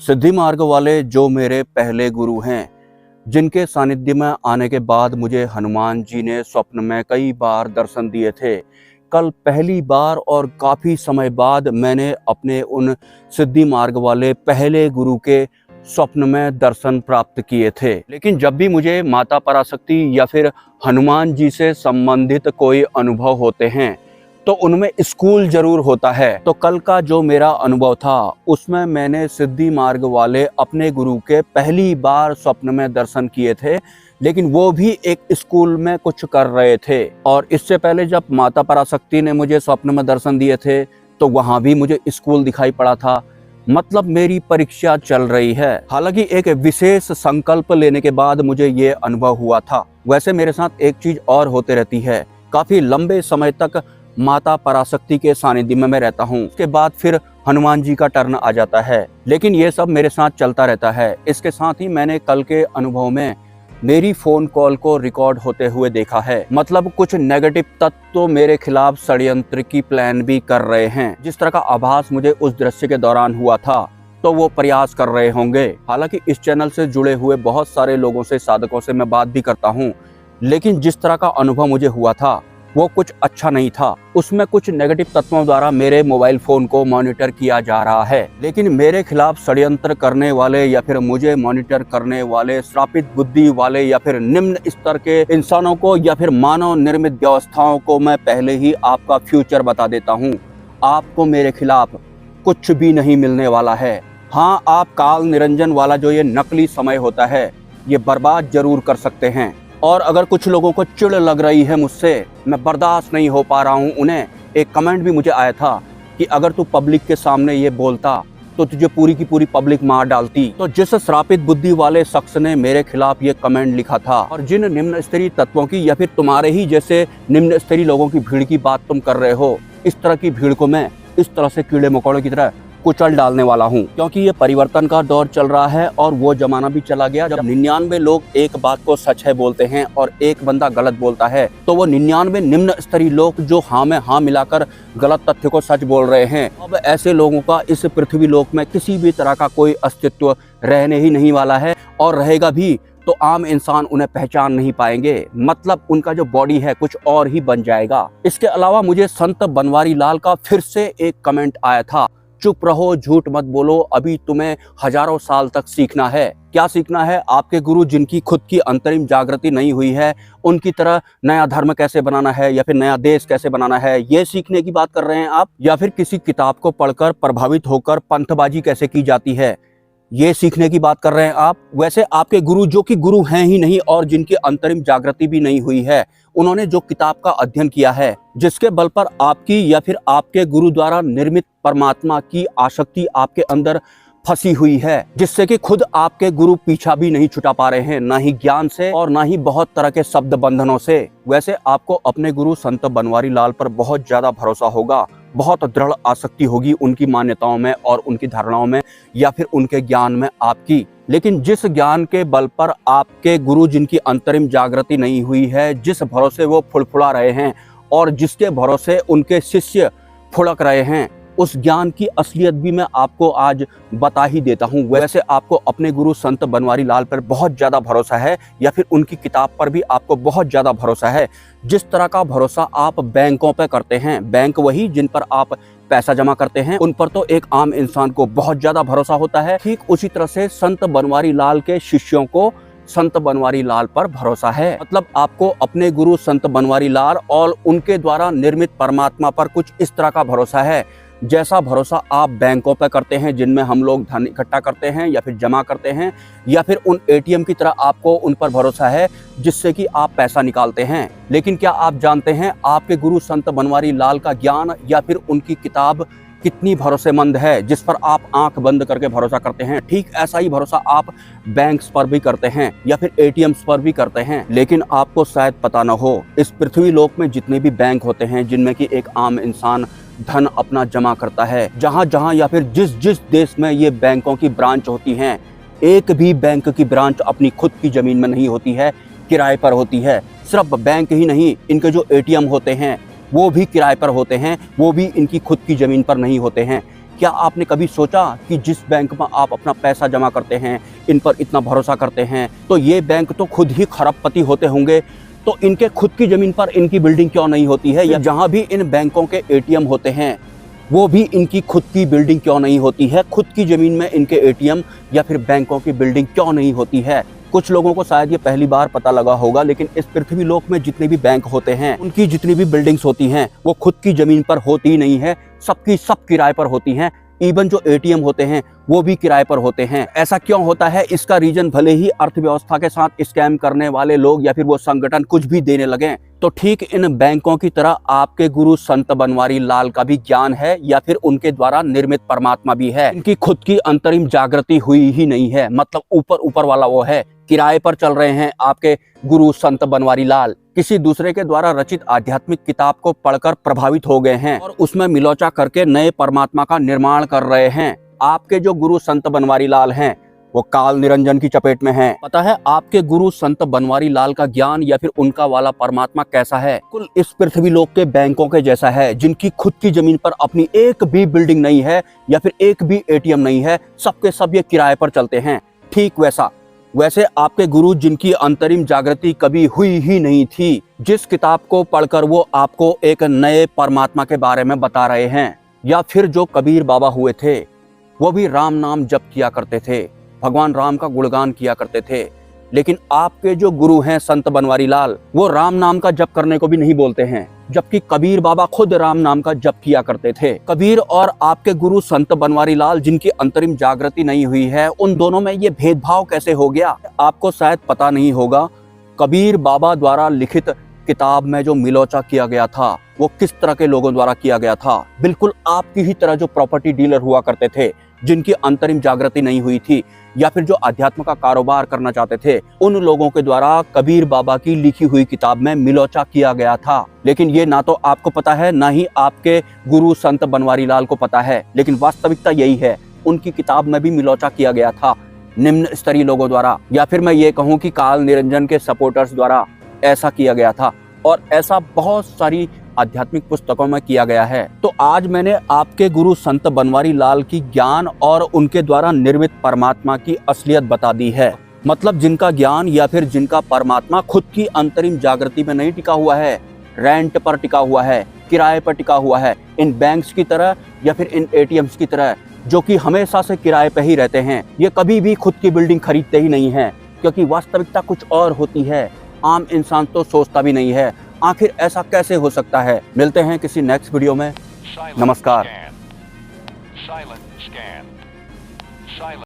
सिद्धि मार्ग वाले जो मेरे पहले गुरु हैं, जिनके सानिध्य में आने के बाद मुझे हनुमान जी ने स्वप्न में कई बार दर्शन दिए थे। कल पहली बार और काफ़ी समय बाद मैंने अपने उन सिद्धि मार्ग वाले पहले गुरु के स्वप्न में दर्शन प्राप्त किए थे। लेकिन जब भी मुझे माता पराशक्ति या फिर हनुमान जी से संबंधित कोई अनुभव होते हैं तो उनमें स्कूल जरूर होता है। तो कल का जो मेरा अनुभव था उसमें मैंने सिद्धि मार्ग वाले अपने गुरु के पहली बार स्वप्न में दर्शन किए थे, लेकिन वो भी एक स्कूल में कुछ कर रहे थे। और इससे पहले जब माता पराशक्ति ने मुझे स्वप्न में दर्शन दिए थे तो वहां भी मुझे स्कूल दिखाई पड़ा था। मतलब मेरी परीक्षा चल रही है। हालांकि एक विशेष संकल्प लेने के बाद मुझे ये अनुभव हुआ था। वैसे मेरे साथ एक चीज और होते रहती है, काफी लंबे समय तक माता पराशक्ति के सानिध्य में मैं रहता हूँ, उसके बाद फिर हनुमान जी का टर्न आ जाता है। लेकिन ये सब मेरे साथ चलता रहता है। इसके साथ ही मैंने कल के अनुभव में मेरी फोन कॉल को रिकॉर्ड होते हुए देखा है। मतलब कुछ नेगेटिव तत्व तो मेरे खिलाफ षड्यंत्र की प्लान भी कर रहे हैं। जिस तरह का आभास मुझे उस दृश्य के दौरान हुआ था तो वो प्रयास कर रहे होंगे। हालांकि इस चैनल से जुड़े हुए बहुत सारे लोगों से, साधकों से मैं बात भी करता हूँ, लेकिन जिस तरह का अनुभव मुझे हुआ था वो कुछ अच्छा नहीं था। उसमें कुछ नेगेटिव तत्वों द्वारा मेरे मोबाइल फोन को मॉनिटर किया जा रहा है। लेकिन मेरे खिलाफ षड्यंत्र करने वाले या फिर मुझे मॉनिटर करने वाले श्रापित बुद्धि वाले या फिर निम्न स्तर के इंसानों को या फिर मानव निर्मित व्यवस्थाओं को मैं पहले ही आपका फ्यूचर बता देता हूँ। आपको मेरे खिलाफ कुछ भी नहीं मिलने वाला है। हाँ, आप काल निरंजन वाला जो ये नकली समय होता है ये बर्बाद जरूर कर सकते हैं। और अगर कुछ लोगों को चिढ़ लग रही है मुझसे, मैं बर्दाश्त नहीं हो पा रहा हूँ उन्हें, एक कमेंट भी मुझे आया था कि अगर तू पब्लिक के सामने ये बोलता तो तुझे पूरी की पूरी पब्लिक मार डालती। तो जिस श्रापित बुद्धि वाले शख्स ने मेरे खिलाफ ये कमेंट लिखा था और जिन निम्न स्तरीय तत्वों की या फिर तुम्हारे ही जैसे निम्न स्तरीय लोगों की भीड़ की बात तुम कर रहे हो, इस तरह की भीड़ को मैं इस तरह से कीड़े मकोड़े की तरह कुचल डालने वाला हूँ। क्योंकि ये परिवर्तन का दौर चल रहा है और वो जमाना भी चला गया जब 99 लोग एक बात को सच है बोलते हैं और एक बंदा गलत बोलता है, तो वो 99 निम्न स्तरीय लोग जो हाँ में हाँ मिलाकर गलत तथ्य को सच बोल रहे हैं। अब ऐसे लोगों का इस पृथ्वी लोक में किसी भी तरह का कोई अस्तित्व रहने ही नहीं वाला है, और रहेगा भी तो आम इंसान उन्हें पहचान नहीं पाएंगे। मतलब उनका जो बॉडी है कुछ और ही बन जाएगा। इसके अलावा मुझे संत बनवारी लाल का फिर से एक कमेंट आया था, चुप रहो, झूठ मत बोलो, अभी तुम्हें हजारों साल तक सीखना है। क्या सीखना है? आपके गुरु जिनकी खुद की अंतरिम जागृति नहीं हुई है, उनकी तरह नया धर्म कैसे बनाना है या फिर नया देश कैसे बनाना है, ये सीखने की बात कर रहे हैं आप? या फिर किसी किताब को पढ़कर प्रभावित होकर पंथबाजी कैसे की जाती है, ये सीखने की बात कर रहे हैं आप? वैसे आपके गुरु जो कि गुरु हैं ही नहीं और जिनकी अंतरिम जागृति भी नहीं हुई है, उन्होंने जो किताब का अध्ययन किया है, जिसके बल पर आपकी या फिर आपके गुरु द्वारा निर्मित परमात्मा की आसक्ति आपके अंदर फंसी हुई है, जिससे कि खुद आपके गुरु पीछा भी नहीं छुटा पा रहे हैं, ना ही ज्ञान से और ना ही बहुत तरह के शब्द बंधनों से। वैसे आपको अपने गुरु संत बनवारी लाल पर बहुत ज्यादा भरोसा होगा, बहुत दृढ़ आसक्ति होगी उनकी मान्यताओं में और उनकी धारणाओं में या फिर उनके ज्ञान में आपकी। लेकिन जिस ज्ञान के बल पर आपके गुरु जिनकी अंतरिम जागृति नहीं हुई है, जिस भरोसे वो फुड़फुड़ा रहे हैं और जिसके भरोसे उनके शिष्य फुड़क रहे हैं, उस ज्ञान की असलियत भी मैं आपको आज बता ही देता हूँ। वैसे आपको अपने गुरु संत बनवारी लाल पर बहुत ज़्यादा भरोसा है या फिर उनकी किताब पर भी आपको बहुत ज़्यादा भरोसा है। जिस तरह का भरोसा आप बैंकों पर करते हैं, बैंक वही जिन पर आप पैसा जमा करते हैं, उन पर तो एक आम इंसान को बहुत ज़्यादा भरोसा होता है। ठीक उसी तरह से संत बनवारी लाल के शिष्यों को संत बनवारी लाल पर भरोसा है। मतलब आपको अपने गुरु संत बनवारी लाल और उनके द्वारा निर्मित परमात्मा पर कुछ इस तरह का भरोसा है जैसा भरोसा आप बैंकों पर करते हैं, जिनमें हम लोग धन इकट्ठा करते हैं या फिर जमा करते हैं, या फिर उन एटीएम की तरह आपको उन पर भरोसा है जिससे कि आप पैसा निकालते हैं। लेकिन क्या आप जानते हैं आपके गुरु संत बनवारी लाल का ज्ञान या फिर उनकी किताब कितनी भरोसेमंद है, जिस पर आप आंख बंद करके भरोसा करते हैं? ठीक ऐसा ही भरोसा आप बैंक्स पर भी करते हैं या फिर एटीएम्स पर भी करते हैं। लेकिन आपको शायद पता न हो, इस पृथ्वी लोक में जितने भी बैंक होते हैं जिनमें कि एक आम इंसान धन अपना जमा करता है, जहां जहां या फिर जिस जिस देश में ये बैंकों की ब्रांच होती हैं, एक भी बैंक की ब्रांच अपनी खुद की जमीन में नहीं होती है, किराए पर होती है। सिर्फ बैंक ही नहीं, इनके जो एटीएम होते हैं वो भी किराए पर होते हैं, वो भी इनकी खुद की ज़मीन पर नहीं होते हैं। क्या आपने कभी सोचा कि जिस बैंक में आप अपना पैसा जमा करते हैं, इन पर इतना भरोसा करते हैं, तो ये बैंक तो खुद ही खरबपति होते होंगे, तो इनके खुद की ज़मीन पर इनकी बिल्डिंग क्यों नहीं होती है? या जहाँ भी इन बैंकों के एटीएम होते हैं वो भी इनकी खुद की बिल्डिंग क्यों नहीं होती है? खुद की ज़मीन में इनके एटीएम या फिर बैंकों की बिल्डिंग क्यों नहीं होती है? कुछ लोगों को शायद ये पहली बार पता लगा होगा, लेकिन इस पृथ्वी लोक में जितने भी बैंक होते हैं, उनकी जितनी भी बिल्डिंग्स होती हैं, वो खुद की ज़मीन पर होती ही नहीं है, सबकी सब किराए पर होती हैं। इवन जो एटीएम होते हैं वो भी किराए पर होते हैं। ऐसा क्यों होता है? इसका रीजन भले ही अर्थव्यवस्था के साथ स्कैम करने वाले लोग या फिर वो संगठन कुछ भी देने लगे, तो ठीक इन बैंकों की तरह आपके गुरु संत बनवारी लाल का भी ज्ञान है या फिर उनके द्वारा निर्मित परमात्मा भी है। इनकी खुद की अंतरिम जागृति हुई ही नहीं है, मतलब ऊपर वाला वो है। किराए पर चल रहे हैं आपके गुरु संत बनवारी लाल, किसी दूसरे के द्वारा रचित आध्यात्मिक किताब को पढ़कर प्रभावित हो गए हैं और उसमें मिलोचा करके नए परमात्मा का निर्माण कर रहे हैं। आपके जो गुरु संत बनवारी लाल हैं वो काल निरंजन की चपेट में हैं। पता है आपके गुरु संत बनवारी लाल का ज्ञान या फिर उनका वाला परमात्मा कैसा है? कुल इस पृथ्वी लोक के बैंकों के जैसा है, जिनकी खुद की जमीन पर अपनी एक भी बिल्डिंग नहीं है या फिर एक भी एटीएम नहीं है, सबके सब ये किराए पर चलते हैं। ठीक वैसे आपके गुरु जिनकी अंतरिम जागृति कभी हुई ही नहीं थी, जिस किताब को पढ़कर वो आपको एक नए परमात्मा के बारे में बता रहे हैं, या फिर जो कबीर बाबा हुए थे वो भी राम नाम जप किया करते थे, भगवान राम का गुणगान किया करते थे। लेकिन आपके जो गुरु हैं संत बनवारी लाल, वो राम नाम का जप करने को भी नहीं बोलते हैं, जबकि कबीर बाबा खुद राम नाम का जप किया करते थे। कबीर और आपके गुरु संत बनवारी लाल जिनकी अंतरिम जागृति नहीं हुई है, उन दोनों में ये भेदभाव कैसे हो गया? आपको शायद पता नहीं होगा, कबीर बाबा द्वारा लिखित किताब में जो मिलोचा किया गया था वो किस तरह के लोगों द्वारा किया गया था। बिल्कुल आपकी ही तरह जो प्रॉपर्टी डीलर हुआ करते थे, जिनकी अंतरिम जागृति नहीं हुई थी या फिर जो अध्यात्म का कारोबार करना चाहते थे, उन लोगों के द्वारा कबीर बाबा की लिखी हुई किताब में मिलोचा किया गया था। लेकिन ये ना तो आपको पता है, ना ही आपके गुरु संत बनवारी लाल को पता है, लेकिन वास्तविकता यही है, उनकी किताब में भी मिलोचा किया गया था निम्न स्तरीय लोगों द्वारा, या फिर मैं ये कहूँ कि काल निरंजन के सपोर्टर्स द्वारा ऐसा किया गया था। और ऐसा बहुत सारी आध्यात्मिक पुस्तकों में किया गया है। तो आज मैंने आपके गुरु संत बनवारी लाल की ज्ञान और उनके द्वारा निर्मित परमात्मा की असलियत बता दी है। मतलब जिनका ज्ञान या फिर जिनका परमात्मा खुद की अंतरिम जागृति में नहीं टिका हुआ है, रेंट पर टिका हुआ है, किराए पर टिका हुआ है, इन बैंक्स की तरह या फिर इन एटीएम्स की तरह, जो कि हमेशा से किराए पे ही रहते हैं। ये कभी भी खुद की बिल्डिंग खरीदते ही नहीं है, क्योंकि वास्तविकता कुछ और होती है। आम इंसान तो सोचता भी नहीं है। आखिर ऐसा कैसे हो सकता है? मिलते हैं किसी नेक्स्ट वीडियो में। नमस्कार।